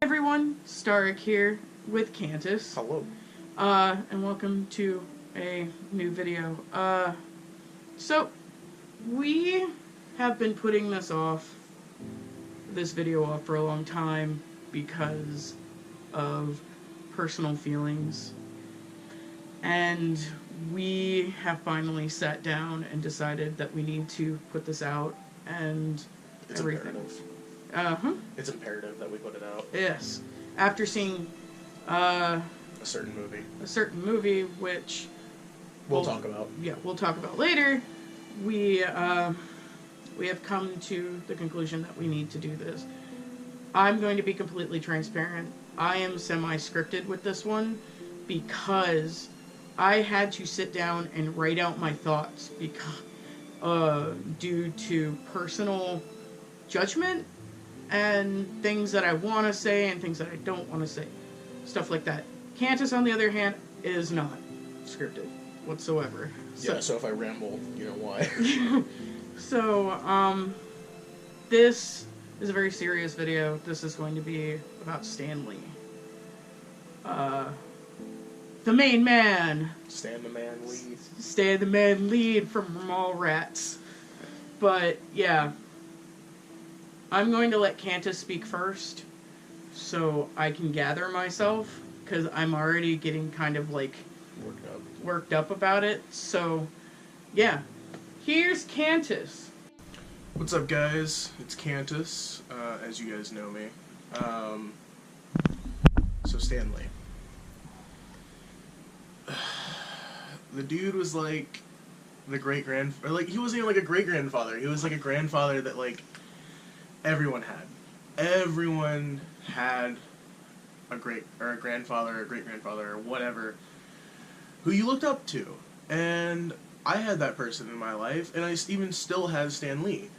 Everyone, Starrik here with Cantus. Hello. And welcome to a new video. So, we have been putting this video off for a long time because of personal feelings. And we have finally sat down and decided that we need to put this out and It's everything. imperative. It's imperative that we put it out. Yes. After seeing A certain movie. Which We'll talk about. Yeah, we'll talk about later. We have come to the conclusion that we need to do this. I'm going to be completely transparent. I am semi-scripted with this one because I had to sit down and write out my thoughts because due to personal judgment and things that I want to say and things that I don't want to say. Stuff like that. Cantus, on the other hand, is not scripted whatsoever. So if I ramble, you know why. So, this is a very serious video. This is going to be about Stan Lee. The main man. Stan the man lead. Stan the man lead from Mallrats. But, yeah. I'm going to let Cantus speak first, so I can gather myself, because I'm already getting kind of, like, worked up about it. So, yeah. Here's Cantus. What's up, guys? It's Cantus, as you guys know me. So Stan Lee. The dude was like the he wasn't even like a great-grandfather. He was like a grandfather that, like, everyone had. Everyone had a grandfather, or a great-grandfather, or whatever, who you looked up to. And I had that person in my life, and I even still have Stan Lee.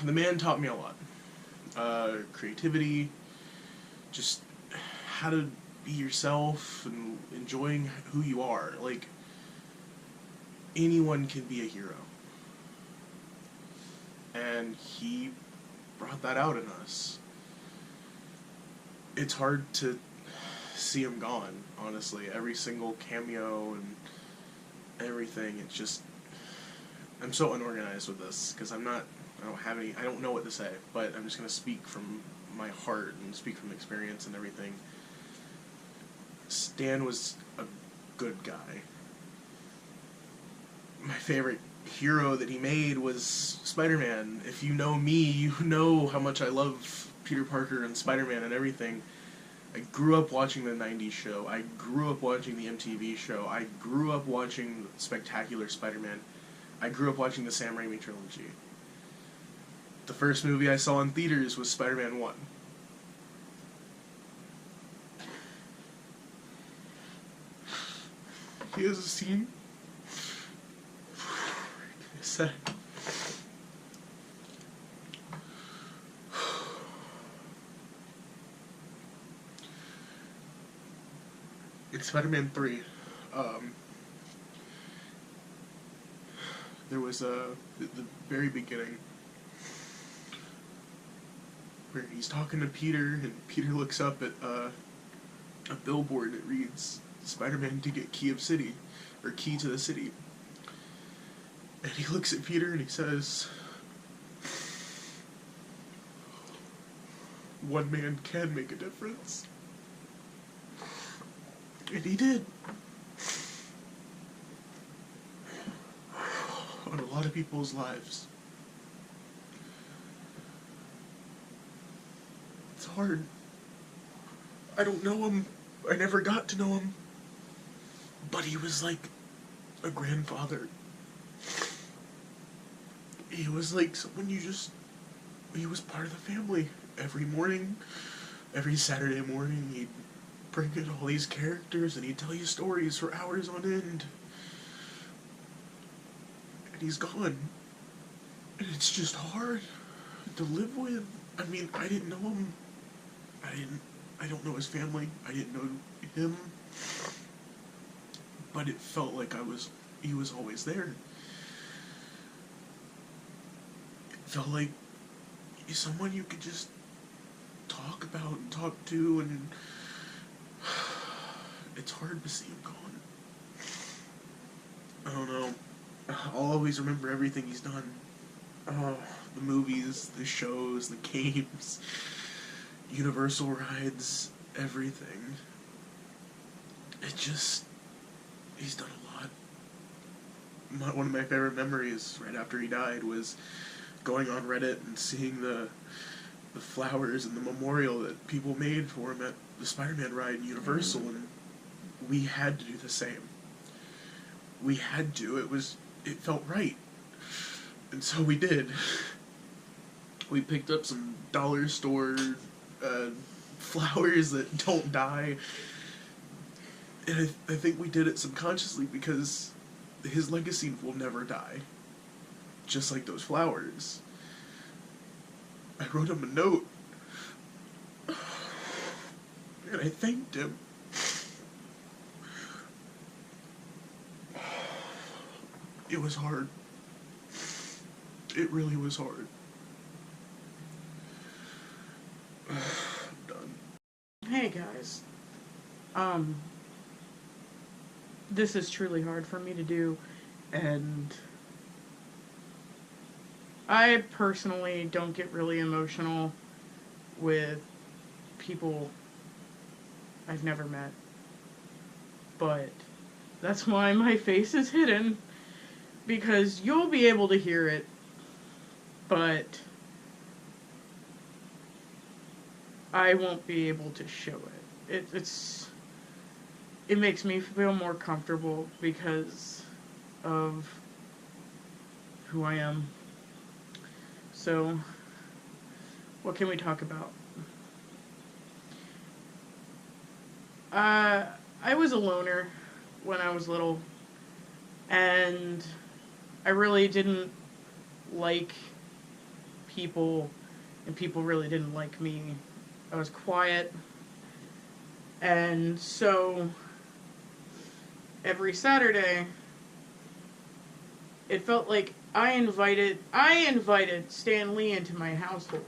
The man taught me a lot. Creativity, just how to be yourself, and enjoying who you are. Like, anyone can be a hero. And he brought that out in us. It's hard to see him gone, honestly. Every single cameo and everything, it's just... I'm so unorganized with this, because I don't know what to say, but I'm just going to speak from my heart and speak from experience and everything. Stan was a good guy. My favorite hero that he made was Spider-Man. If you know me, you know how much I love Peter Parker and Spider-Man and everything. I grew up watching the 90s show. I grew up watching the MTV show. I grew up watching Spectacular Spider-Man. I grew up watching the Sam Raimi trilogy. The first movie I saw in theaters was Spider-Man 1. He has a scene. Sad. In Spider-Man 3, there was the very beginning where he's talking to Peter, and Peter looks up at a billboard that reads, "Spider-Man to get key of city," or key to the city. And he looks at Peter and he says, "One man can make a difference." And he did. On a lot of people's lives. It's hard. I don't know him. I never got to know him. But he was like a grandfather. He was like someone he was part of the family. Every morning, every Saturday morning, he'd bring in all these characters and he'd tell you stories for hours on end. And he's gone. And it's just hard to live with. I mean, I didn't know him. I don't know his family. I didn't know him. But it felt like he was always there. It felt like someone you could just talk about and talk to, and it's hard to see him gone. I don't know. I'll always remember everything he's done. Oh, the movies, the shows, the games, Universal rides, everything. He's done a lot. One of my favorite memories right after he died was going on Reddit and seeing the flowers and the memorial that people made for him at the Spider-Man ride in Universal, and we had to do the same. We had to. It felt right. And so we did. We picked up some dollar store flowers that don't die. And I think we did it subconsciously because his legacy will never die. Just like those flowers. I wrote him a note. And I thanked him. It was hard. It really was hard. I'm done. Hey guys. This is truly hard for me to do, and I personally don't get really emotional with people I've never met. But that's why my face is hidden, because you'll be able to hear it, but I won't be able to show it. It makes me feel more comfortable because of who I am. So, what can we talk about? I was a loner when I was little, and I really didn't like people, and people really didn't like me. I was quiet, and so every Saturday, it felt like I invited Stan Lee into my household.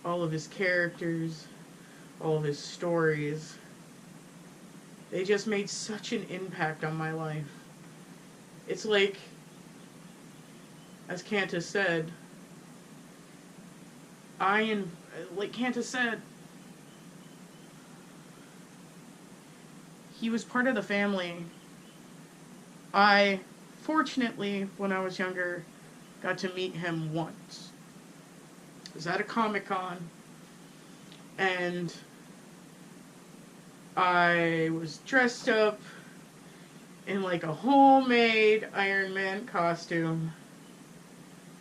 All of his characters, all of his stories, they just made such an impact on my life. It's like, as Cantus said, like Cantus said, he was part of the family. I, fortunately, when I was younger, got to meet him once. I was at a Comic-Con, and I was dressed up in like a homemade Iron Man costume.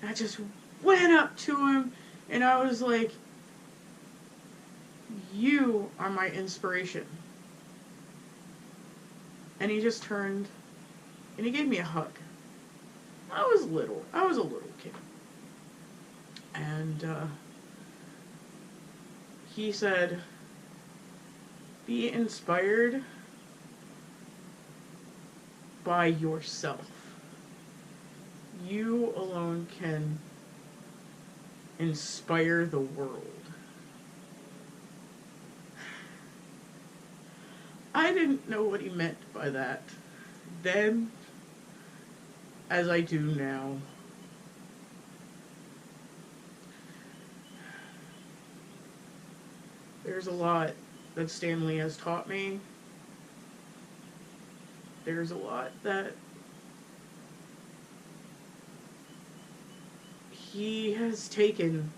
I just went up to him, and I was like, "You are my inspiration." And he just turned, and he gave me a hug. I was a little kid. And he said, "Be inspired by yourself. You alone can inspire the world." I didn't know what he meant by that then, as I do now. There's a lot that Stan Lee has taught me. There's a lot that he has taken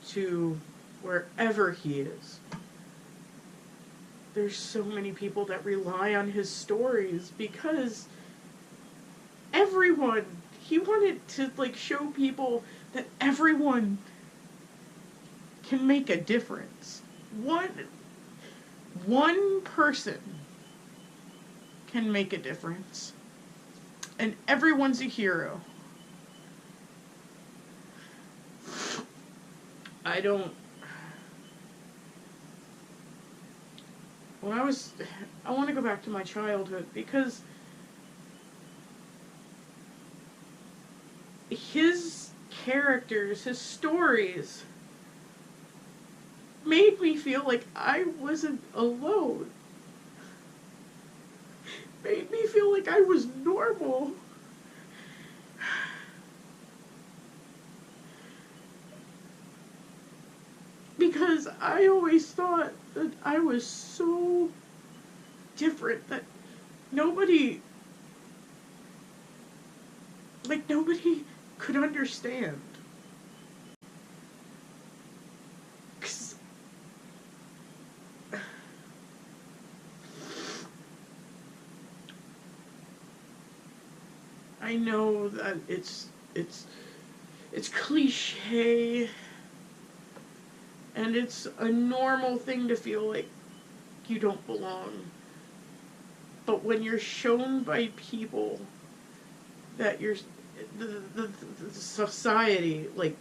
to wherever he is. There's so many people that rely on his stories because he wanted to like show people that everyone can make a difference. One person can make a difference, and everyone's a hero. I want to go back to my childhood because his characters, his stories, made me feel like I wasn't alone. Made me feel like I was normal. Because I always thought that I was so different that nobody could understand. 'Cause I know that it's cliche, and it's a normal thing to feel like you don't belong. But when you're shown by people that you're the society, like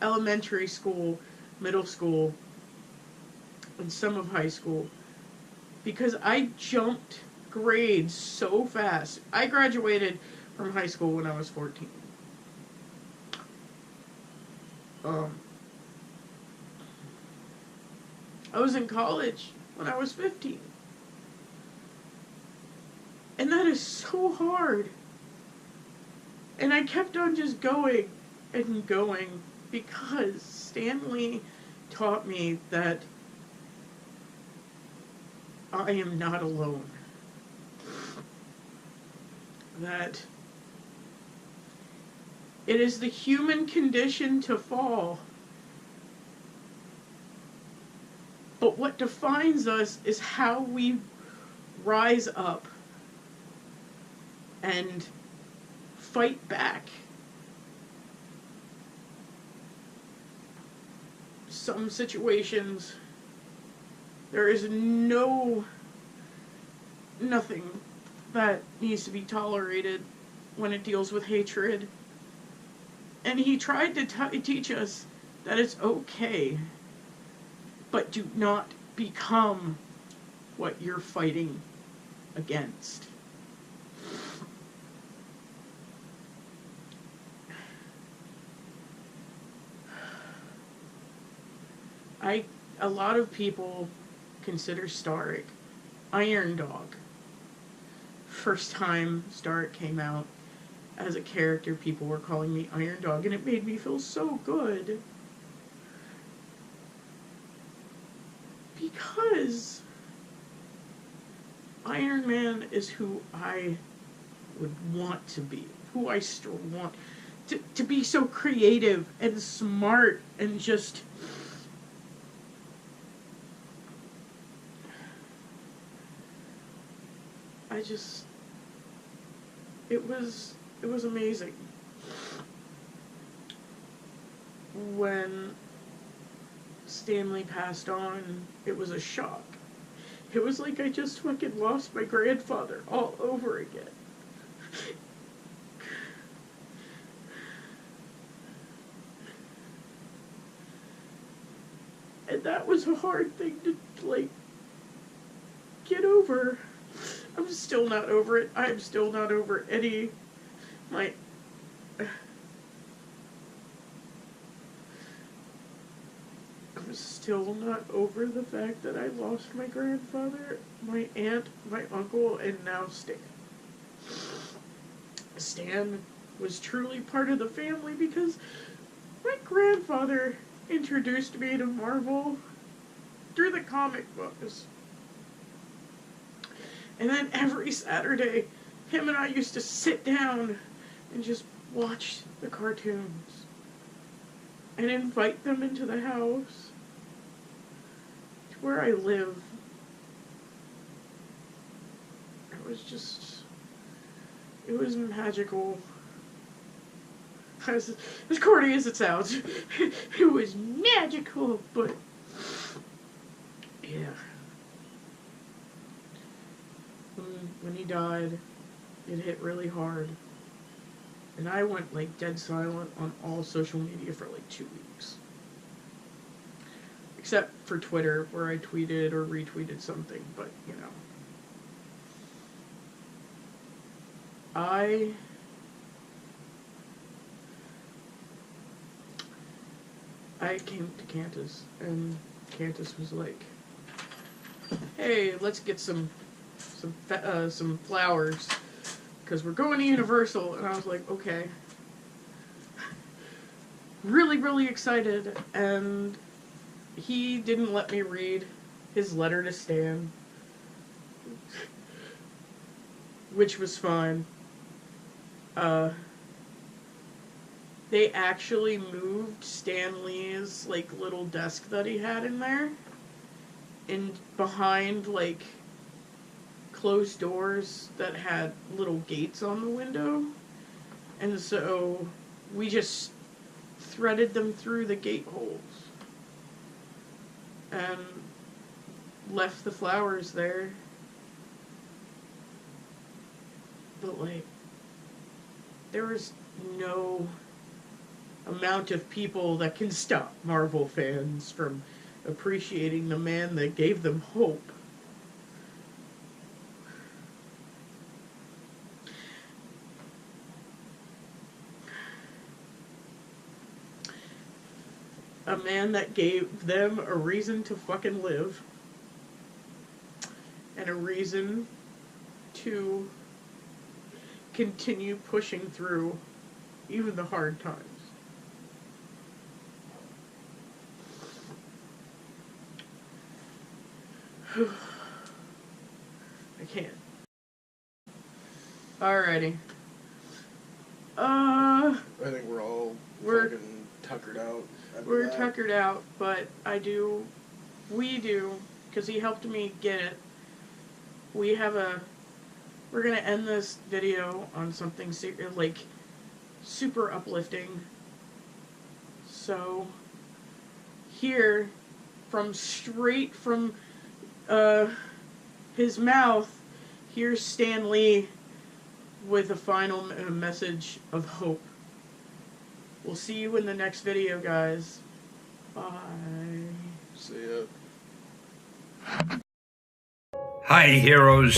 elementary school, middle school, and some of high school, because I jumped grades so fast. I graduated from high school when I was 14. I was in college when I was 15. And that is so hard. And I kept on just going and going because Stanley taught me that I am not alone. That it is the human condition to fall. But what defines us is how we rise up and fight back. Some situations, there is nothing that needs to be tolerated when it deals with hatred. And he tried to teach us that it's okay, but do not become what you're fighting against. A lot of people consider Starrik Iron Dog. First time Starrik came out as a character, people were calling me Iron Dog, and it made me feel so good. Because Iron Man is who I would want to be, who I still want to be, so creative and smart and just it was amazing. When Stanley passed on, it was a shock. It was like I just fucking lost my grandfather all over again. And that was a hard thing to, get over. I'm still not over it. I'm still not over I'm still not over the fact that I lost my grandfather, my aunt, my uncle, and now Stan. Stan was truly part of the family because my grandfather introduced me to Marvel through the comic books. And then every Saturday, him and I used to sit down and just watch the cartoons and invite them into the house to where I live. It was magical. As corny as it sounds, it was magical, but yeah. When he died, it hit really hard. And I went dead silent on all social media for 2 weeks. Except for Twitter, where I tweeted or retweeted something, but I came to Cantus, and Cantus was like, "Hey, let's get some flowers, because we're going to Universal." And I was like, "Okay." Really, really excited, and he didn't let me read his letter to Stan, which was fine. They actually moved Stan Lee's, like, little desk that he had in there, and behind, like, closed doors that had little gates on the window, and so we just threaded them through the gate holes and left the flowers there. But, like, there was no amount of people that can stop Marvel fans from appreciating the man that gave them hope. A man that gave them a reason to fucking live. And a reason to continue pushing through even the hard times. I can't. Alrighty. I think we're all fucking tuckered out. We're tuckered out, but we do, because he helped me get it. We're gonna end this video on something like super uplifting. So, here, straight from his mouth, here's Stan Lee with a final message of hope. We'll see you in the next video, guys. Bye. See ya. Hi, heroes.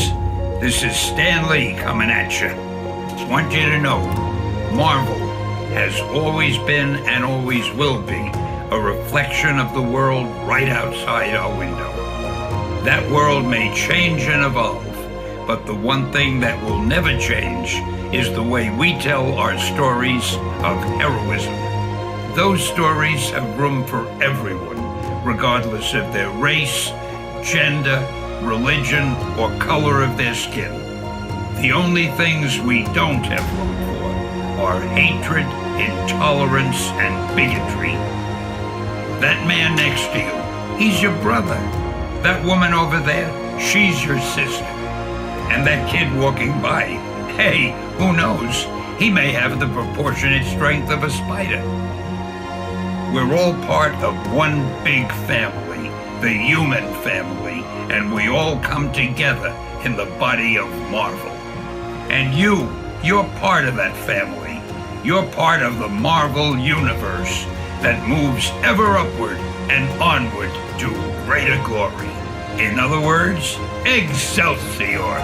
This is Stan Lee coming at you. Want you to know, Marvel has always been and always will be a reflection of the world right outside our window. That world may change and evolve, but the one thing that will never change is the way we tell our stories of heroism. Those stories have room for everyone, regardless of their race, gender, religion, or color of their skin. The only things we don't have room for are hatred, intolerance, and bigotry. That man next to you, he's your brother. That woman over there, she's your sister. And that kid walking by, hey, who knows? He may have the proportionate strength of a spider. We're all part of one big family, the human family, and we all come together in the body of Marvel. And you're part of that family. You're part of the Marvel universe that moves ever upward and onward to greater glory. In other words, Excelsior!